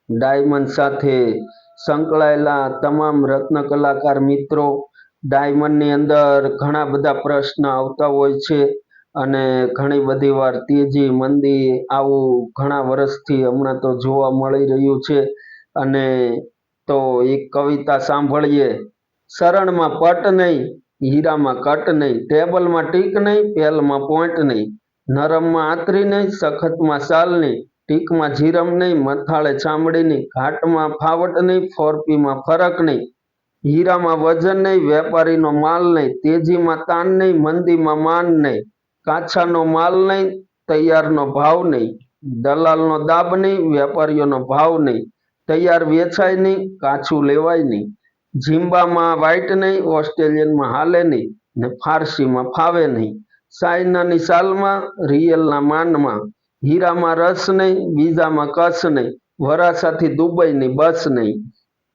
Diamond સાથે સંકળાયેલા તમામ રત્ન કલાકાર મિત્રો, ડાયમંડની અંદર ઘણા બધા પ્રશ્ન આવતા હોય છે અને ઘણી બધી વાર તેજી મંદી આવું ઘણા વર્ષથી હમણાં તો જોવા મળી રહ્યું છે। અને તો એક કવિતા સાંભળીએ। શરણમાં પટ નહીં, હીરામાં કટ નહીં, ટેબલમાં ટીક નહીં, પેલમાં પોઈન્ટ નહીં, નરમમાં આંતરી નહીં, સખતમાં સાલ નહીં, ટીકમાં જીરમ નહીં, મથાળે ચામડી નહીં, ઘાટમાં ફાવટ નહીં, ફોરપીમાં ફરક નહીં, હીરામાં વજન નહીં, વેપારીનો માલ નહીં, તેજીમાં તાન નહીં, મંદીમાં માન નહીં, કાછાનો માલ નહીં, તૈયારનો ભાવ નહીં, દલાલનો દાબ નહીં, વેપારીઓનો ભાવ નહીં, તૈયાર વેચાય નહીં, કાચું લેવાય નહીં, ઝીંબામાં વાઇટ નહીં, ઓસ્ટ્રેલિયનમાં હાલે નહીં ને ફારસીમાં ફાવે નહીં, ચાઇનાની સાલમાં, રિયલના માનમાં, હીરામાં રસ નહીં, બીજામાં કસ નહીં, વરાછાથી દુબઈની બસ નહીં।